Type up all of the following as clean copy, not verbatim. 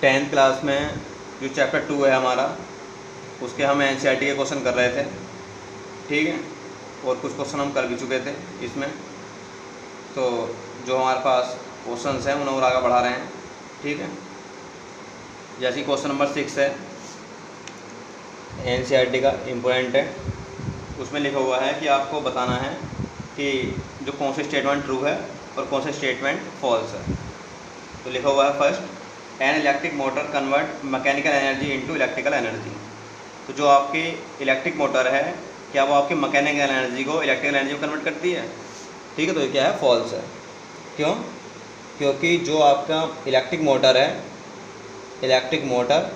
10th class में जो chapter 2 है हमारा, उसके हम एनसीईआरटी के क्वेश्चन कर रहे थे, ठीक है। और कुछ क्वेश्चन हम कर भी चुके थे इसमें, तो जो हमारे पास क्वेश्चंस हैं उन्हें और आगे बढ़ा रहे हैं, ठीक है। जैसे क्वेश्चन नंबर 6 है, एनसीईआरटी का इम्पोर्टेंट है। उसमें लिखा हुआ है कि आपको बताना है कि जो कौन से स्टेटमेंट ट्रू है और कौन से स्टेटमेंट फॉल्स है। तो लिखा हुआ है first, an electric motor convert mechanical energy into electrical energy. तो जो आपकी इलेक्ट्रिक मोटर है, क्या वो आपकी मैकेनिकल एनर्जी को इलेक्ट्रिकल एनर्जी में कन्वर्ट करती है, ठीक है। तो ये क्या है, फॉल्स है। क्यों? क्योंकि जो आपका इलेक्ट्रिक मोटर है, इलेक्ट्रिक मोटर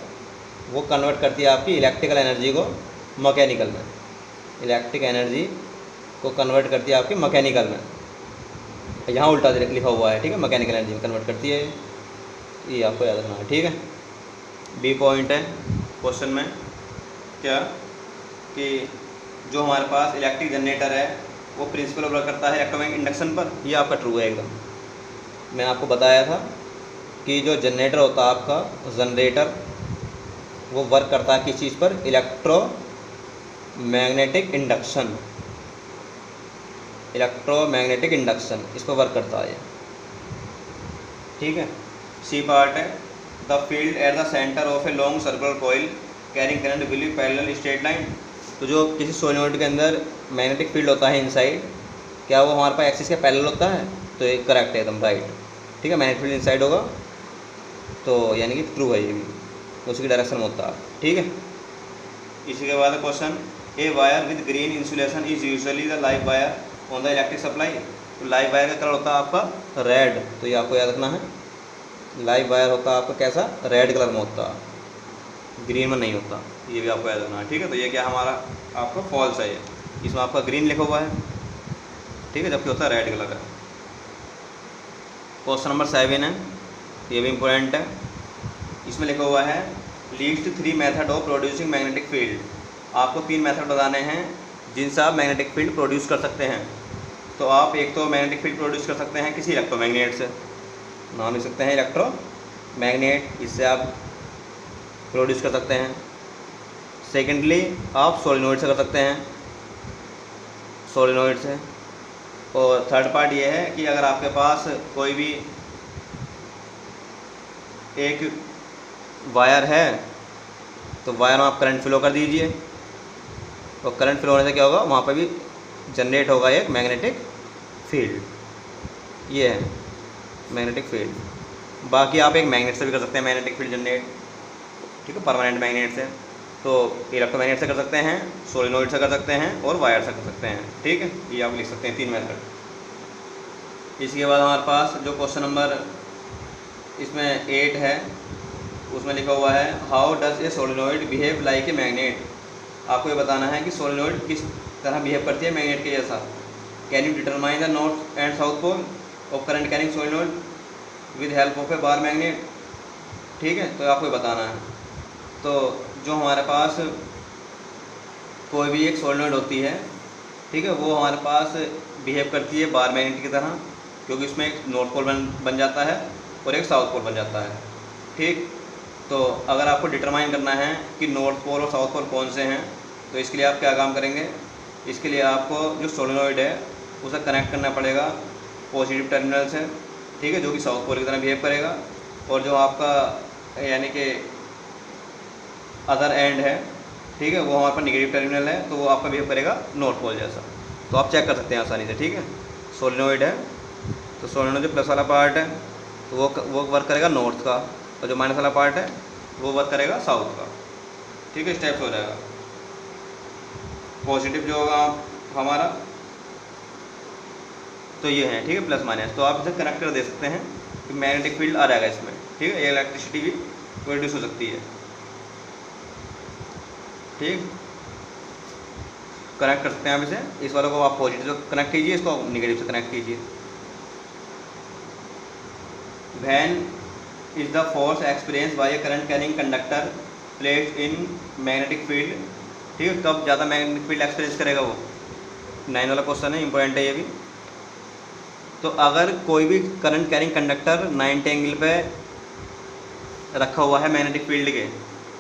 वो कन्वर्ट करती है आपकी इलेक्ट्रिकल एनर्जी को मैकेनिकल में, इलेक्ट्रिक एनर्जी को कन्वर्ट करती है आपकी मैकेनिकल में। यहाँ उल्टा लिखा हुआ है, ठीक है, मैकेनिकल एनर्जी में कन्वर्ट करती है, ये आपको याद रखना है, ठीक है। बी पॉइंट है क्वेश्चन में क्या, कि जो हमारे पास इलेक्ट्रिक जनरेटर है वो प्रिंसिपल वर्क करता है इलेक्ट्रोमैग्नेटिक इंडक्शन पर। ये आपका ट्रू है एकदम। मैंने आपको बताया था कि जो जनरेटर होता है आपका, जनरेटर वो वर्क करता है किस चीज़ पर, इलेक्ट्रोमैग्नेटिक इंडक्शन, इलेक्ट्रोमैग्नेटिक इंडक्शन इस पर वर्क करता है, ठीक है। सी पार्ट है, the field at the centre of a long circular coil carrying current will be parallel straight line. तो जो किसी सोलेनोइड के अंदर मैग्नेटिक फील्ड होता है इनसाइड, क्या वो हमारे पास एक्सिस के पैरेलल होता है? तो ये करेक्ट है एकदम, राइट, ठीक है। मैग्नेटिक फील्ड इनसाइड होगा तो यानी कि ट्रू है, ये भी उसकी डायरेक्शन में होता है, ठीक है। इसी के बाद question, a wire with green insulation is usually the live wire on the electric supply. तो लाइव वायर का कलर होता है आपका रेड, तो ये आपको याद रखना है। लाइव वायर होता है आपका कैसा, रेड कलर में होता है, ग्रीन में नहीं होता, ये भी आपको याद रखना है, ठीक है। तो ये क्या हमारा आपका फॉल्स है, ये इसमें आपका ग्रीन लिखा हुआ है, ठीक है, जबकि होता है रेड कलर है। क्वेश्चन नंबर 7 है, ये भी इम्पोर्टेंट है। इसमें लिखा हुआ है, least 3 method of producing magnetic field. आपको 3 मेथड बताने हैं जिनसे आप मैग्नेटिक फील्ड प्रोड्यूस कर सकते हैं। तो आप एक तो मैग्नेटिक फील्ड प्रोड्यूस कर सकते हैं किसी इलेक्ट्रोमैग्नेट से, नाम लिख सकते हैं इलेक्ट्रोमैग्नेट, इससे आप प्रोड्यूस कर सकते हैं। सेकेंडली आप सोलेनोइड से कर सकते हैं, सोलेनोइड से। और थर्ड पार्ट ये है कि अगर आपके पास कोई भी एक वायर है तो वायर में आप करंट फ्लो कर दीजिए, और करंट फ्लो होने से क्या होगा, वहाँ पर भी जनरेट होगा एक मैग्नेटिक फील्ड, ये है मैग्नेटिक फील्ड। बाकी आप एक मैग्नेट से भी कर सकते हैं मैग्नेटिक फील्ड जनरेट, ठीक है, परमानेंट मैग्नेट से। तो इलेक्ट्रोमैग्नेट से कर सकते हैं, सोलेनोइड से कर सकते हैं और वायर से कर सकते हैं, ठीक है। ये आप लिख सकते हैं 3 मेथड। इसके बाद हमारे पास जो क्वेश्चन नंबर इसमें 8 है, उसमें लिखा हुआ है, how does a solenoid behave like a magnet. आपको ये बताना है कि सोलेनोइड किस तरह बिहेव करती है मैग्नेट के जैसा। Can you determine the north and south pole of current carrying solenoid with help of a bar magnet, ठीक है। तो आपको ये बताना है। तो जो हमारे पास कोई भी एक सोलेनोइड होती है, ठीक है, वो हमारे पास बिहेव करती है बार मैग्नेट की तरह, क्योंकि उसमें एक नॉर्थ पोल बन जाता है और एक साउथ पोल बन जाता है, ठीक। तो अगर आपको डिटरमाइन करना है कि नॉर्थ पोल और साउथ पोल कौन से हैं, तो इसके लिए आप क्या काम करेंगे, इसके लिए आपको जो सोलेनोइड है उसे कनेक्ट करना पड़ेगा पॉजिटिव टर्मिनल से, ठीक है, जो कि साउथ पोल की तरह बिहेव करेगा। और जो आपका यानी कि अदर एंड है, ठीक है, वो हमारे पास नेगेटिव टर्मिनल है, तो वो आपका बिहेव करेगा नॉर्थ पोल जैसा। तो आप चेक कर सकते हैं आसानी से, ठीक है। सोलेनोइड है तो सोलेनोइड जो प्लस वाला पार्ट है तो वो वर्क करेगा नॉर्थ का, और जो माइनस वाला पार्ट है वो वर्क करेगा साउथ का, ठीक है। स्टेप्स हो जाएगा। पॉजिटिव जो होगा हमारा तो ये है, ठीक है, प्लस माइनस। तो आप इसे कनेक्ट कर दे सकते हैं कि मैग्नेटिक फील्ड आ जाएगा इसमें, ठीक है, इलेक्ट्रिसिटी भी प्रोड्यूस हो सकती है, ठीक। कनेक्ट कर सकते हैं आप इसे, इस वाले को आप पॉजिटिव से कनेक्ट कीजिए, इसको नेगेटिव से कनेक्ट कीजिए। When is the force experience by a current carrying conductor placed in magnetic field, ठीक है, कब ज़्यादा मैग्नेटिक फील्ड एक्सपीरियंस करेगा वो 9 वाला क्वेश्चन है, इंपॉर्टेंट है ये भी। तो अगर कोई भी करंट कैरिंग कंडक्टर 90 एंगल पे रखा हुआ है मैग्नेटिक फील्ड के,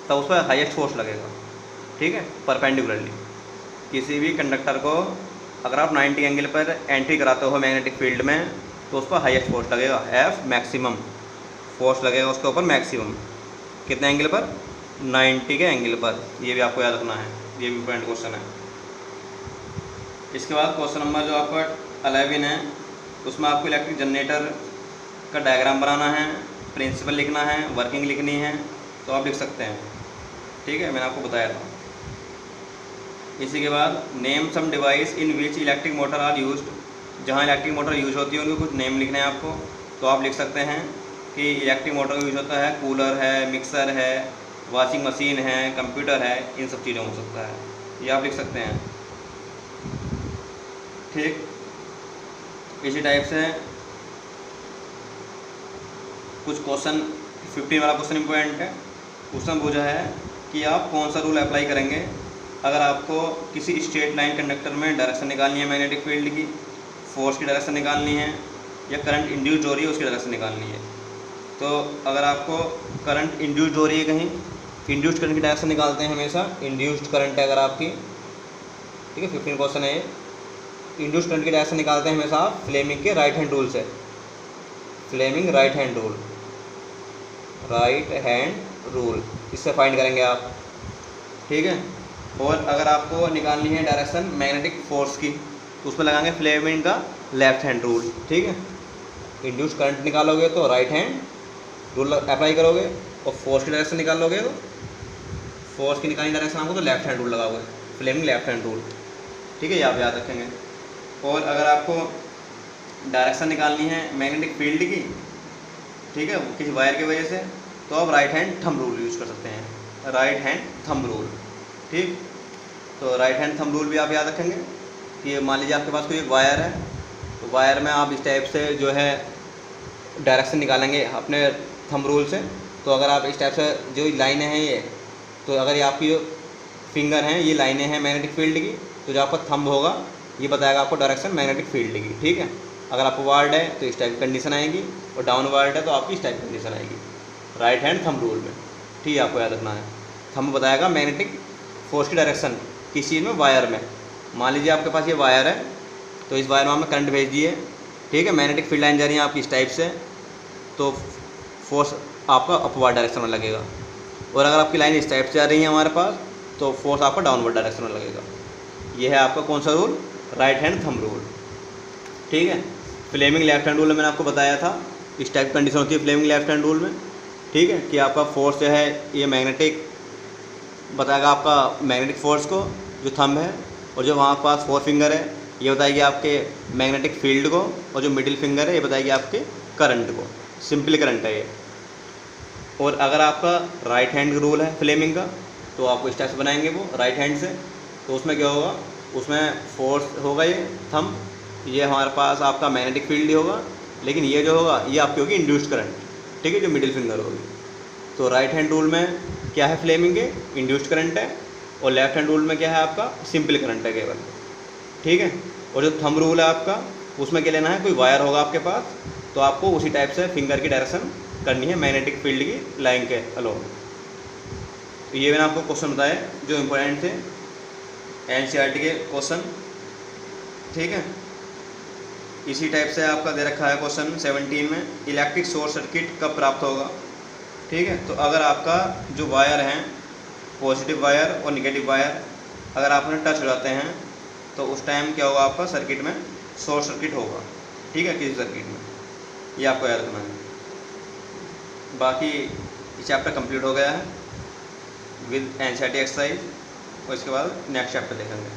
तब उस पर हाईएस्ट फोर्स लगेगा। ठीक है, परपेंडिकुलरली किसी भी कंडक्टर को अगर आप 90 एंगल पर एंट्री कराते हो मैग्नेटिक फील्ड में, तो उस पर हाईएस्ट फोर्स लगेगा, एफ मैक्सिमम फोर्स लगेगा उसके ऊपर मैक्सिमम। कितने एंगल पर? 90 के एंगल पर। ये भी आपको याद रखना है, ये भी इंपॉर्टेंट क्वेश्चन है। इसके बाद क्वेश्चन नंबर जो आपका 11 है, उसमें आपको इलेक्ट्रिक जनरेटर का डायग्राम बनाना है, प्रिंसिपल लिखना है, वर्किंग लिखनी है, तो आप लिख सकते हैं। ठीक है, मैंने आपको बताया था। इसी के बाद name some device in which electric motor are used, जहाँ इलेक्ट्रिक मोटर यूज होती है उनके कुछ नेम लिखने हैं आपको, तो आप लिख सकते हैं कि इलेक्ट्रिक मोटर का यूज होता है, कूलर है, मिक्सर है, वॉशिंग मशीन है, कंप्यूटर है, इन सब चीज़ों में हो सकता है, ये आप लिख सकते हैं। ठीक, इसी टाइप से कुछ क्वेश्चन 15 वाला क्वेश्चन इंपॉर्टेंट है। क्वेश्चन पूछा है कि आप कौन सा रूल अप्लाई करेंगे अगर आपको किसी स्ट्रेट लाइन कंडक्टर में डायरेक्शन निकालनी है मैग्नेटिक फील्ड की, फोर्स की डायरेक्शन निकालनी है, या करंट इंड्यूस्ड हो रही है उसकी डायरेक्शन निकालनी है। तो अगर आपको करंट इंड्यूस्ड हो रही है कहीं, इंड्यूस्ड करंट की डायरेक्शन निकालते हैं हमेशा, इंड्यूस्ड करंट है अगर आपकी, ठीक है 15 क्वेश्चन है ये, इंड्यूस्ड करंट की डायरेक्शन निकालते हैं हमेशा आप फ्लेमिंग के राइट हैंड रूल से, Fleming right hand rule, right hand rule, इससे फाइंड करेंगे आप। ठीक है, और अगर आपको निकालनी है डायरेक्शन मैग्नेटिक फोर्स की, तो उसमें लगाएंगे फ्लेमिंग का लेफ्ट हैंड रूल। ठीक है, इंड्यूस्ड करंट निकालोगे तो राइट हैंड रूल अप्लाई करोगे, और फोर्स की डायरेक्शन निकालोगे तो फोर्स की निकालनी डायरेक्शन आपको तो लेफ्ट हैंड रूल लगाओगे, फ्लेमिंग लेफ्ट हैंड रूल। ठीक है, ये आप याद रखेंगे। और अगर आपको डायरेक्शन निकालनी है मैग्नेटिक फील्ड की, ठीक है, किसी वायर की वजह से, तो आप right hand thumb rule use कर सकते हैं, राइट हैंड थंब रूल। ठीक, तो राइट हैंड थंब रूल भी आप याद रखेंगे कि मान लीजिए आपके पास कोई एक वायर है, तो वायर में आप इस टाइप से जो है डायरेक्शन निकालेंगे अपने थंब रूल से। तो अगर आप इस टाइप से जो लाइनें हैं ये, तो अगर ये आपकी जो फिंगर हैं ये लाइनें हैं मैग्नेटिक फील्ड की, तो जो आपका थंब होगा ये बताएगा आपको डायरेक्शन मैग्नेटिक फील्ड की। ठीक है, अगर अपवर्ड है तो इस टाइप की कंडीशन आएगी, और डाउनवर्ड है तो आपकी इस टाइप की कंडीशन आएगी राइट हैंड थंब रूल में। ठीक है, आपको याद रखना है, थंब बताएगा मैग्नेटिक फोर्स की डायरेक्शन किस चीज़ में, वायर में। मान लीजिए आपके पास ये वायर है, तो इस वायर में आपने करंट भेज दिए, ठीक है, मैग्नेटिक फील्ड लाइन जा रही है आपकी इस टाइप से, तो फोर्स आपका अपवर्ड डायरेक्शन में लगेगा। और अगर आपकी लाइन इस टाइप से आ रही है हमारे पास, तो फोर्स आपका डाउनवर्ड डायरेक्शन में लगेगा। ये है आपका कौन सा rule, right hand thumb rule. ठीक है, फ्लेमिंग लेफ्ट हैंड रूल में मैंने आपको बताया था, इस टाइप कंडीशन होती है फ्लेमिंग लेफ्ट हैंड रूल में। ठीक है, कि आपका फोर्स जो है ये मैग्नेटिक बताएगा आपका मैग्नेटिक फोर्स को जो थंब है, और जो वहाँ पास फोर फिंगर है ये बताएगी आपके मैग्नेटिक फील्ड को, और जो मिडिल फिंगर है ये बताएगी आपके करंट को, सिंपल करंट है ये। और अगर आपका राइट हैंड रूल है फ्लेमिंग का, तो आपको इस टाइप से बनाएंगे वो राइट हैंड से, तो उसमें क्या होगा, उसमें फोर्स होगा ये थंब, ये हमारे पास आपका मैग्नेटिक फील्ड ही होगा, लेकिन ये जो होगा ये आपकी होगी इंड्यूस्ड करंट। ठीक है, जो मिडिल फिंगर होगी। तो राइट हैंड रूल में क्या है, फ्लेमिंग के इंड्यूस्ड करंट है, और लेफ्ट हैंड रूल में क्या है आपका सिंपल करंट है केवल। ठीक है, और जो थंब रूल है आपका, उसमें क्या लेना है, कोई वायर होगा आपके पास, तो आपको उसी टाइप से फिंगर की डायरेक्शन करनी है मैग्नेटिक फील्ड की लाइन के अलोंग। तो ये मैंने आपको क्वेश्चन बताए जो इम्पोर्टेंट थे एनसीईआरटी के क्वेश्चन। ठीक है, इसी टाइप से आपका दे रखा है क्वेश्चन 17 में, इलेक्ट्रिक शॉर्ट सर्किट कब प्राप्त होगा। ठीक है, तो अगर आपका जो वायर हैं, पॉजिटिव वायर और निगेटिव वायर अगर आपने टच हो जाते हैं, तो उस टाइम क्या होगा, आपका सर्किट में शॉर्ट सर्किट होगा। ठीक है, किसी सर्किट में, ये आपको याद रखना है। बाकी ये चैप्टर कंप्लीट हो गया है विद एनसीईआरटी एक्सरसाइज, और इसके बाद नेक्स्ट चैप्टर देखेंगे।